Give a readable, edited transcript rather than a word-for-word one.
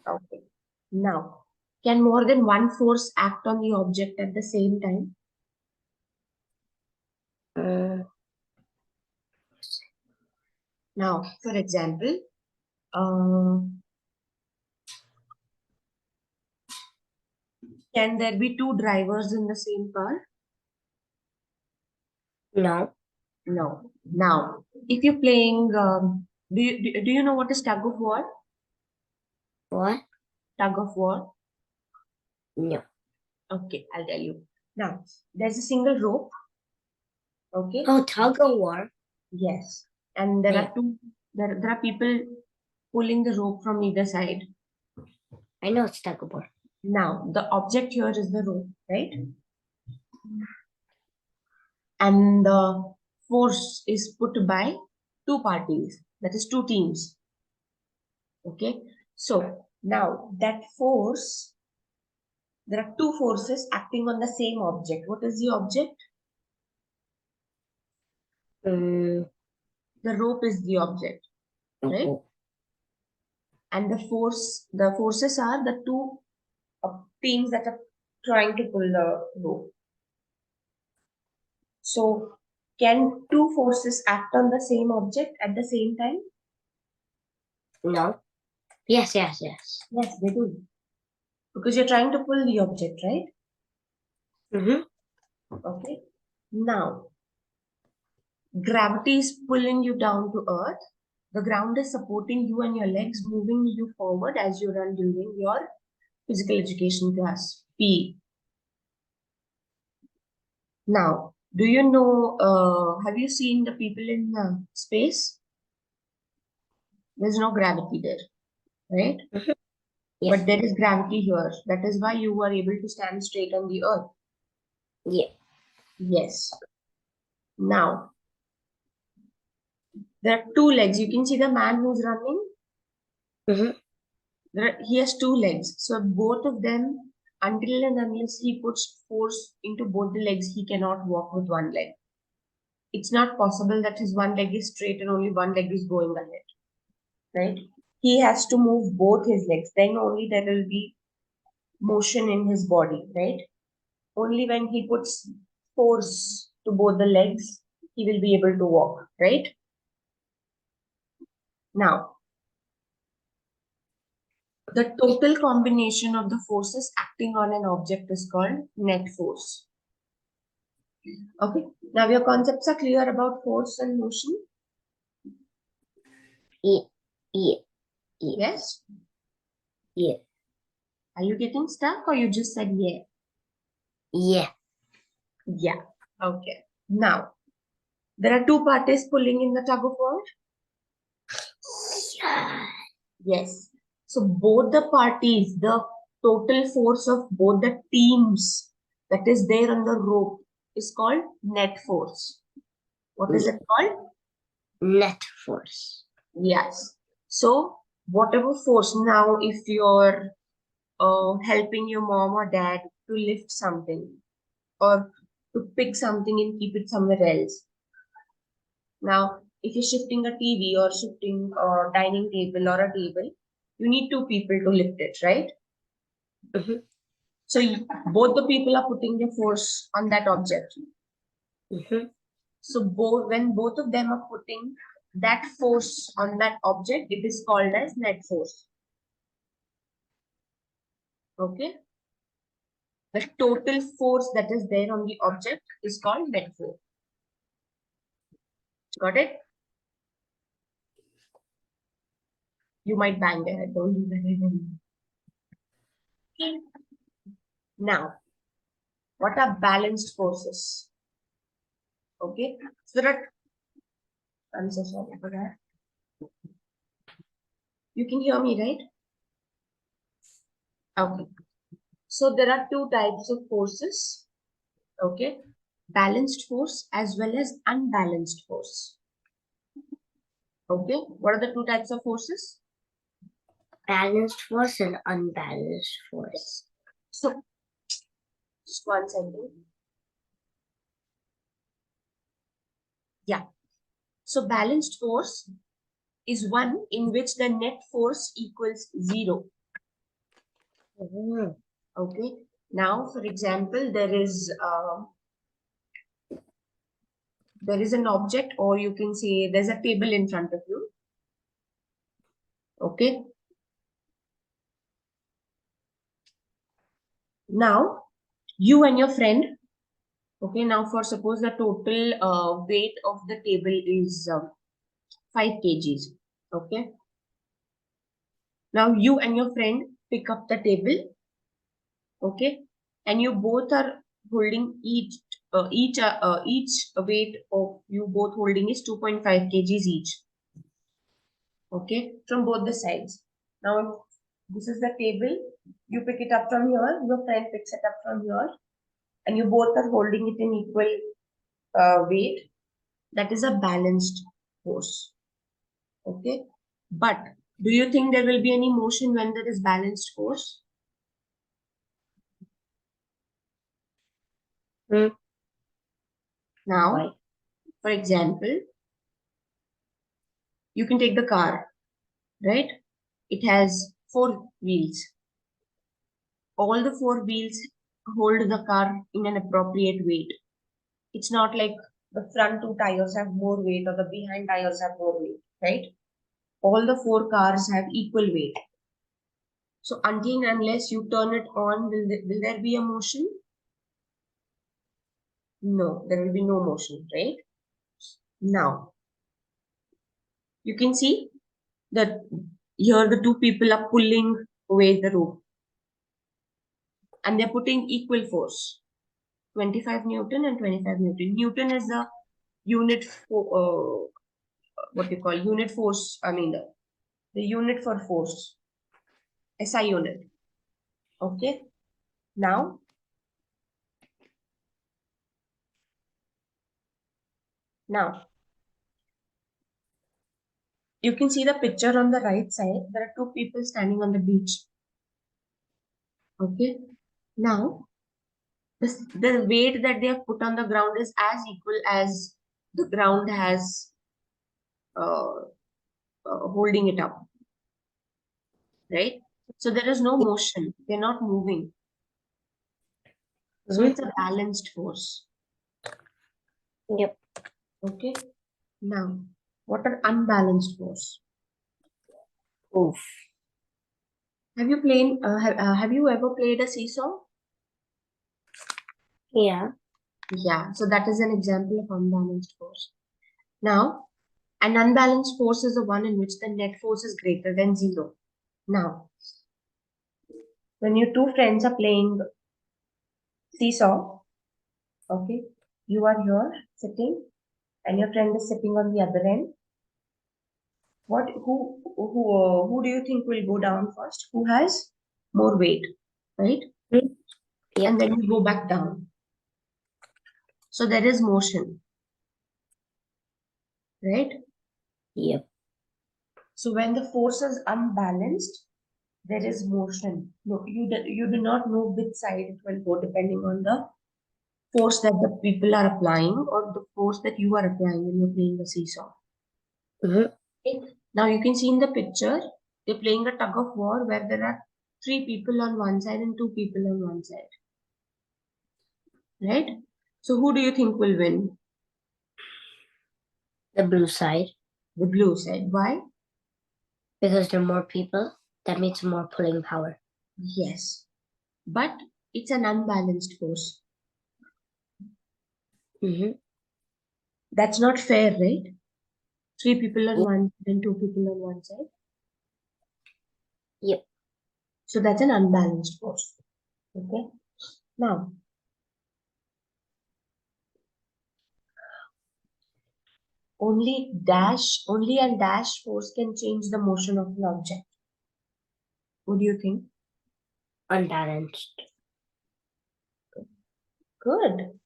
Okay. Now, can more than one force act on the object at the same time? Now, for example, can there be two drivers in the same car? No. No. Now, if you're playing, do you know what is tug of war? What? Tug of war? No. Okay, I'll tell you. Now, there's a single rope. Okay. Oh, tug of war. Yes. And there Yeah. are two, there are people pulling the rope from either side. I know it's tug of war. Now, the object here is the rope, right? And the force is put by two parties, that is two teams. Okay. So now that force, there are two forces acting on the same object. What is the object? The rope is the object, right? Okay. And the forces are the two teams that are trying to pull the rope. So can two forces act on the same object at the same time? No. Yes. Yes, they do. Because you're trying to pull the object, right? Okay. Now, gravity is pulling you down to earth. The ground is supporting you and your legs, moving you forward as you run during your physical education class, PE. Now, do you know, have you seen the people in space? There's no gravity there, right? Yes. But there is gravity here. That is why you were able to stand straight on the earth. Yeah. Yes. Now, there are two legs. You can see the man who's running. He has two legs. So both of them, until and unless he puts force into both the legs, he cannot walk with one leg. It's not possible that his one leg is straight and only one leg is going ahead, right? He has to move both his legs. Then only there will be motion in his body, right? Only when he puts force to both the legs, he will be able to walk, right? Now, the total combination of the forces acting on an object is called net force. Okay, now your concepts are clear about force and motion? Yeah. Yes? Yeah. Are you getting stuck or you just said yeah? Yeah. Yeah. Okay. Now, there are two parties pulling in the tug of war? Yeah. Yes. So both the parties, the total force of both the teams that is there on the rope is called net force. What is it called? Net force. Yes. So whatever force, now if you're helping your mom or dad to lift something or to pick something and keep it somewhere else. Now, if you're shifting a TV or shifting a dining table or a table, you need two people to lift it, right? So both the people are putting their force on that object. So when both of them are putting that force on that object, it is called as net force. Okay. The total force that is there on the object is called net force. Got it? You might bang your head, don't do that. Okay. Now, what are balanced forces? Okay. So I'm so sorry for that. You can hear me, right? Okay. So there are two types of forces. Okay. Balanced force as well as unbalanced force. Okay. What are the two types of forces? Balanced force and unbalanced force. So, just one second. Yeah. So balanced force is one in which the net force equals 0. Okay. Now, for example, there is an object, or you can say there's a table in front of you. Okay. Now, you and your friend. Okay. Now, for suppose the total weight of the table is 5 kgs. Okay. Now, you and your friend pick up the table. Okay, and you both are holding each weight of you both holding is 2.5 kgs each. Okay, from both the sides. Now this is the table. You pick it up from here. Your friend picks it up from here, and you both are holding it in equal weight. That is a balanced force. Okay, but do you think there will be any motion when there is balanced force? Now, Why? for example, you can take the car, right? It has 4 wheels. All the 4 wheels hold the car in an appropriate weight. It's not like the front 2 tires have more weight or the behind tires have more weight, right? All the 4 cars have equal weight. So until and unless you turn it on, will there be a motion? No, there will be no motion, right? Now, you can see that here the 2 people are pulling away the rope, and they're putting equal force. 25 Newton and 25 Newton. Newton is the unit for what you call unit force. I mean the unit for force. SI unit. Okay. Now you can see the picture on the right side. There are 2 people standing on the beach. Okay. Now the weight that they have put on the ground is as equal as the ground has holding it up, right? So there is no motion. They're not moving. So it's a balanced force. Yep. Okay. Now, what are unbalanced force? Oof. Have you played? Have you ever played a seesaw? Yeah. Yeah. So that is an example of unbalanced force. Now, an unbalanced force is the one in which the net force is greater than 0. Now, when your 2 friends are playing seesaw, okay, you are here sitting, and your friend is sitting on the other end. Who do you think will go down first? Who has more weight, right? Yep. And then you go back down. So there is motion, right? Yep. So when the force is unbalanced, there is motion. No, you do not know which side it will go depending on the force that the people are applying or the force that you are applying when you're playing the seesaw. Okay. Now you can see in the picture, they're playing a tug of war where there are 3 people on one side and 2 people on one side. Right? So who do you think will win? The blue side. The blue side. Why? Because there are more people. That means more pulling power. Yes. But it's an unbalanced force. That's not fair, right? 3 people on one side and 2 people on one side. Yep. So that's an unbalanced force. Okay. Now, only and dash force can change the motion of an object. What do you think? Unbalanced. Good.